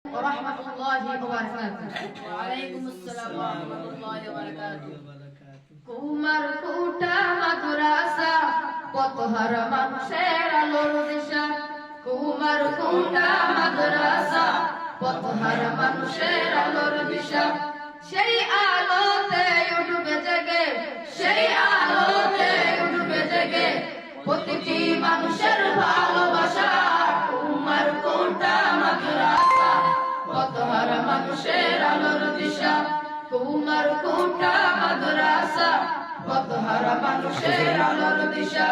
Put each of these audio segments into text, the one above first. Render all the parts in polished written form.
ورحمة الله وبركاته. وعليكم السلام ورحمة الله وبركاته. কুমার কুটা মাদ্রাসা পতহার মানুষের আলোর দিশা। কুমার কুটা মাদ্রাসা পতহার মানুষের আলোর দিশা। সেই আলোতে উঠবে জেগে, সেই আলোতে উঠবে জেগে প্রতিটি মানুষের ভালোবাসা। কুমার কুটা মাদ্রাসা পতহার মানুষের আলোর দিশা। কুমার কুটা মাদ্রাসা পতহার মানুষের আলোর দিশা।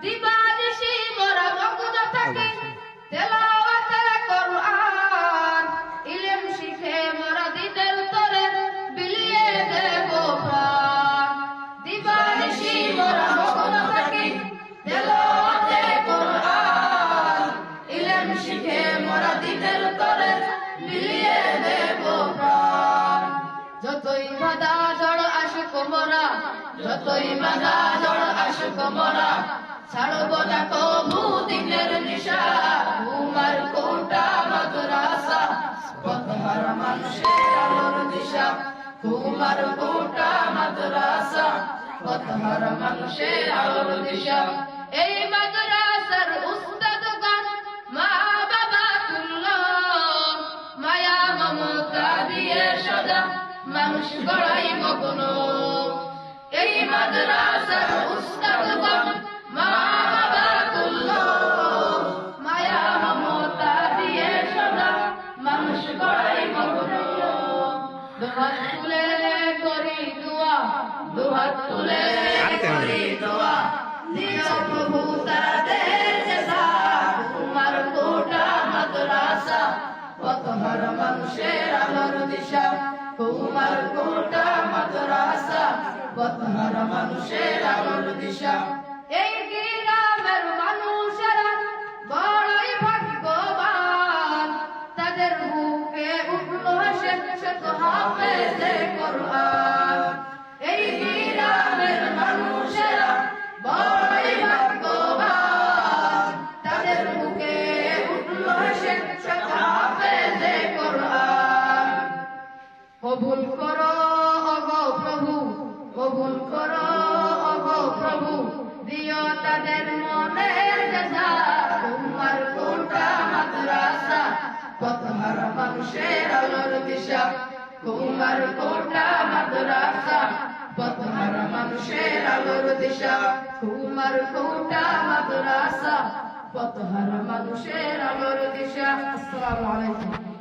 দিবানিশি মোরা মগ্ন থাকি তেলাওয়াতে কোরআন, ইলম শিখে মোরা দিনের তরে বিলিয়ে দেব প্রাণ। দিবানিশি মোরা মগ্ন থাকি তেলাওয়াতে কোরআন, ইলম শিখে মোরা দিনের তরে বিলিয়ে দেব প্রাণ। যতই বাধা ঝড় আসুক মোরা, যতই বাধা ঝড় আসুক মোরা ছাড়ব না কবু দিনের নিশা। কুমার কুটা মাদ্রাসা পতহার মানুষের আলোর দিশা। কুমার কুটা মাদ্রাসা পতহার মানুষের আলোর দিশা। এই মাদ্রাসার উস্তাদগণ মা বাবা তুল্য, মায়া মমতা দিয়ে সদা মানুষ গড়াই মগ্ন। এই মাদ্রাসার উস্তাদগণ মা বাবা তুল্য, মায়া মমতা দিয়ে সদা মানুষ গড়াই মগ্ন। দুহাত তুলে করি দোয়া, দুহাত তুলে করি দোয়া, দিও প্রভু তাদের জেজা। কুমার কুটা মাদ্রাসা পতহার মানুষের আলোর দিশা। কুমার কুটা মাদ্রাসা পতহার মানুষের আলোর দিশা। এই গ্রামের মানুষেরা বড়ই ভাগ্যবান, তাদের বুকে উঠল হেসে শত হাফেজে কোরআন। এই গ্রামের মানুষেরা বড়ই ভাগ্যবান, তাদের বুকে উঠল হেসে শত হাফেজে কোরআন। কবুল করো ওগো প্রভু, কবুল করো ওগো প্রভু, দিও তাদের মনের জেজা। কুমার কুটা মাদ্রাসা পতহার মানুষের আলোর দিশা। কুমার কুটা মাদ্রাসা পতহার মানুষের আলোর দিশা। কুমার কুটা মাদ্রাসা পতহার মানুষের আলোর দিশা। আসসালামু আলাইকুম।